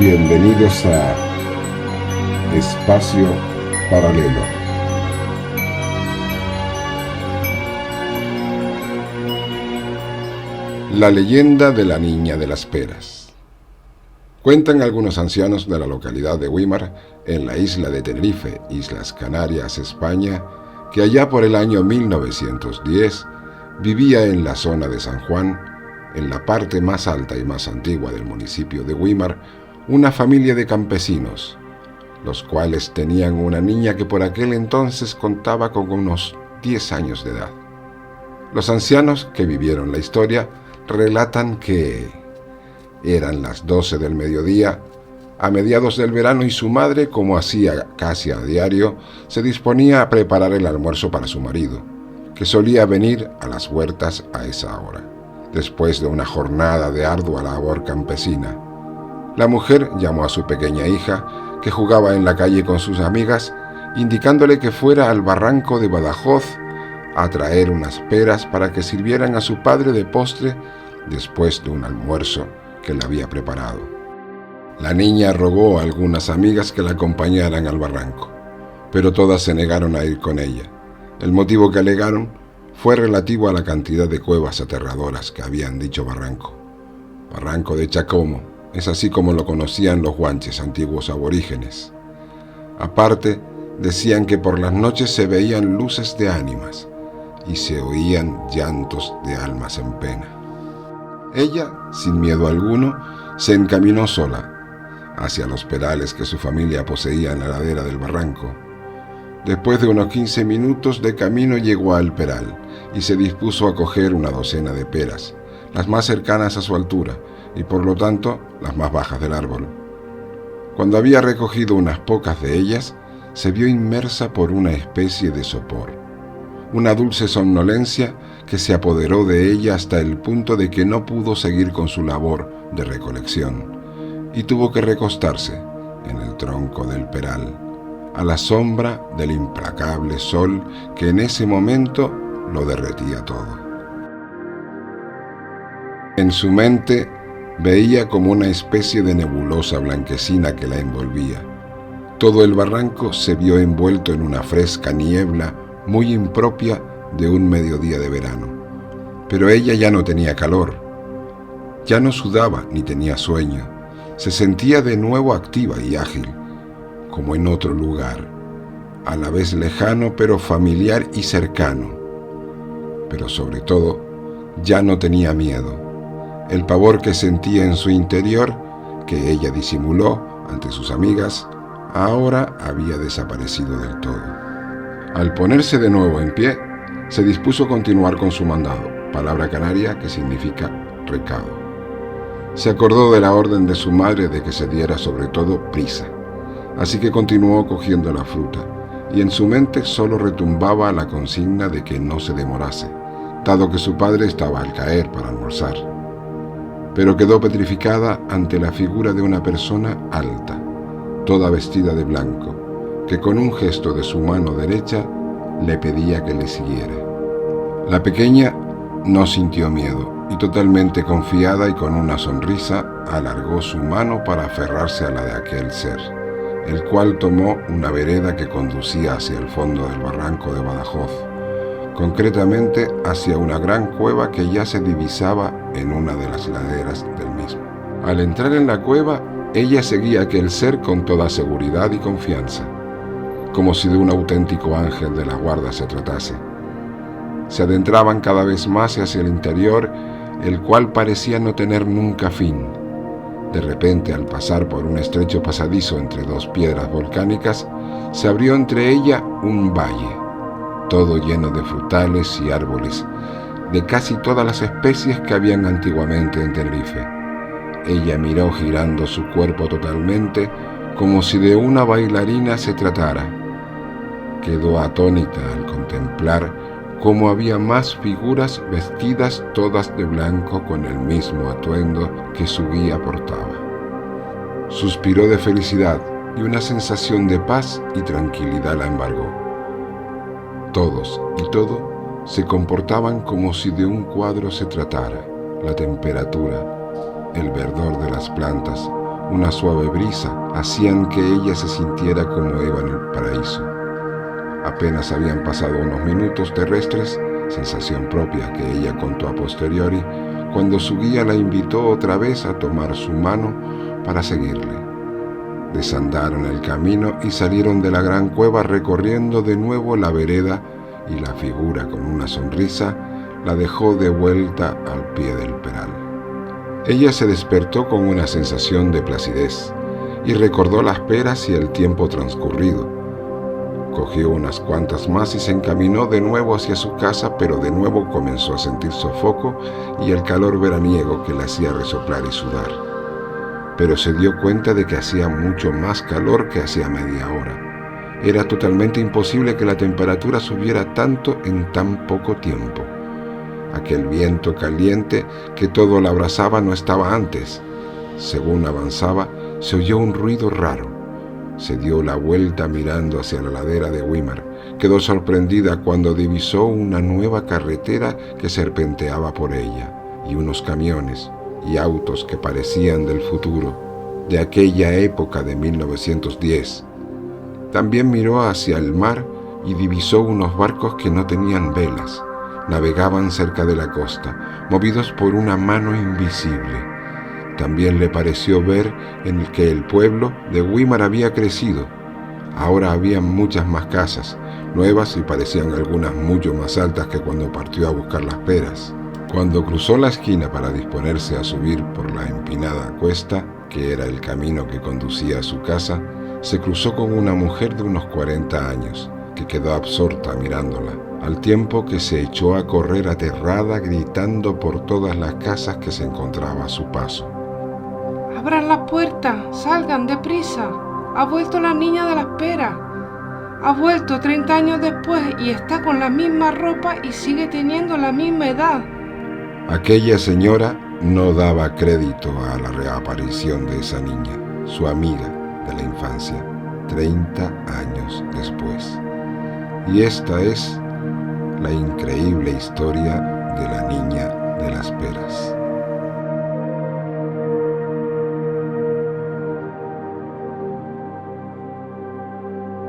Bienvenidos a Espacio Paralelo. La leyenda de la Niña de las Peras. Cuentan algunos ancianos de la localidad de Güímar, en la isla de Tenerife, Islas Canarias, España, que allá por el año 1910 vivía en la zona de San Juan, en la parte más alta y más antigua del municipio de Güímar, una familia de campesinos, los cuales tenían una niña que por aquel entonces contaba con unos 10 años de edad. Los ancianos que vivieron la historia relatan que eran las 12 del mediodía, a mediados del verano, y su madre, como hacía casi a diario, se disponía a preparar el almuerzo para su marido, que solía venir a las huertas a esa hora, después de una jornada de ardua labor campesina. La mujer llamó a su pequeña hija, que jugaba en la calle con sus amigas, indicándole que fuera al barranco de Badajoz a traer unas peras para que sirvieran a su padre de postre después de un almuerzo que le había preparado. La niña rogó a algunas amigas que la acompañaran al barranco, pero todas se negaron a ir con ella. El motivo que alegaron fue relativo a la cantidad de cuevas aterradoras que había en dicho barranco. Barranco de Chacomo, es así como lo conocían los guanches, antiguos aborígenes. Aparte, decían que por las noches se veían luces de ánimas y se oían llantos de almas en pena. Ella, sin miedo alguno, se encaminó sola hacia los perales que su familia poseía en la ladera del barranco. Después de unos 15 minutos de camino llegó al peral y se dispuso a coger una docena de peras, las más cercanas a su altura y por lo tanto las más bajas del árbol. Cuando había recogido unas pocas de ellas, se vio inmersa por una especie de sopor, una dulce somnolencia que se apoderó de ella hasta el punto de que no pudo seguir con su labor de recolección y tuvo que recostarse en el tronco del peral, a la sombra del implacable sol que en ese momento lo derretía todo. En su mente veía como una especie de nebulosa blanquecina que la envolvía. Todo el barranco se vio envuelto en una fresca niebla muy impropia de un mediodía de verano. Pero ella ya no tenía calor, ya no sudaba ni tenía sueño. Se sentía de nuevo activa y ágil, como en otro lugar, a la vez lejano pero familiar y cercano. Pero sobre todo, ya no tenía miedo. El pavor que sentía en su interior, que ella disimuló ante sus amigas, ahora había desaparecido del todo. Al ponerse de nuevo en pie, se dispuso a continuar con su mandado, palabra canaria que significa recado. Se acordó de la orden de su madre de que se diera sobre todo prisa, así que continuó cogiendo la fruta, y en su mente solo retumbaba la consigna de que no se demorase, dado que su padre estaba al caer para almorzar. Pero quedó petrificada ante la figura de una persona alta, toda vestida de blanco, que con un gesto de su mano derecha le pedía que le siguiera. La pequeña no sintió miedo y totalmente confiada y con una sonrisa alargó su mano para aferrarse a la de aquel ser, el cual tomó una vereda que conducía hacia el fondo del barranco de Badajoz, concretamente hacia una gran cueva que ya se divisaba en una de las laderas del mismo. Al entrar en la cueva, ella seguía a aquel ser con toda seguridad y confianza, como si de un auténtico ángel de la guarda se tratase. Se adentraban cada vez más hacia el interior, el cual parecía no tener nunca fin. De repente, al pasar por un estrecho pasadizo entre dos piedras volcánicas, se abrió entre ella un valle, todo lleno de frutales y árboles, de casi todas las especies que habían antiguamente en Tenerife. Ella miró girando su cuerpo totalmente, como si de una bailarina se tratara. Quedó atónita al contemplar cómo había más figuras vestidas todas de blanco con el mismo atuendo que su guía portaba. Suspiró de felicidad y una sensación de paz y tranquilidad la embargó. Todos y todo se comportaban como si de un cuadro se tratara. La temperatura, el verdor de las plantas, una suave brisa, hacían que ella se sintiera como Eva en el paraíso. Apenas habían pasado unos minutos terrestres, sensación propia que ella contó a posteriori, cuando su guía la invitó otra vez a tomar su mano para seguirle. Desandaron el camino y salieron de la gran cueva recorriendo de nuevo la vereda, y la figura, con una sonrisa, la dejó de vuelta al pie del peral. Ella se despertó con una sensación de placidez y recordó las peras y el tiempo transcurrido. Cogió unas cuantas más y se encaminó de nuevo hacia su casa, pero de nuevo comenzó a sentir sofoco y el calor veraniego que le hacía resoplar y sudar. Pero se dio cuenta de que hacía mucho más calor que hacía media hora. Era totalmente imposible que la temperatura subiera tanto en tan poco tiempo. Aquel viento caliente que todo la abrasaba no estaba antes. Según avanzaba, se oyó un ruido raro. Se dio la vuelta mirando hacia la ladera de Weimar. Quedó sorprendida cuando divisó una nueva carretera que serpenteaba por ella, y unos camiones y autos que parecían del futuro, de aquella época de 1910. También miró hacia el mar y divisó unos barcos que no tenían velas. Navegaban cerca de la costa, movidos por una mano invisible. También le pareció ver en que el pueblo de Weimar había crecido. Ahora había muchas más casas, nuevas, y parecían algunas mucho más altas que cuando partió a buscar las peras. Cuando cruzó la esquina para disponerse a subir por la empinada cuesta, que era el camino que conducía a su casa, se cruzó con una mujer de unos 40 años, que quedó absorta mirándola, al tiempo que se echó a correr aterrada, gritando por todas las casas que se encontraba a su paso. ¡Abran la puerta! ¡Salgan deprisa! ¡Ha vuelto la niña de las peras! Ha vuelto 30 años después y está con la misma ropa y sigue teniendo la misma edad. Aquella señora no daba crédito a la reaparición de esa niña, su amiga de la infancia, 30 años después. Y esta es la increíble historia de la niña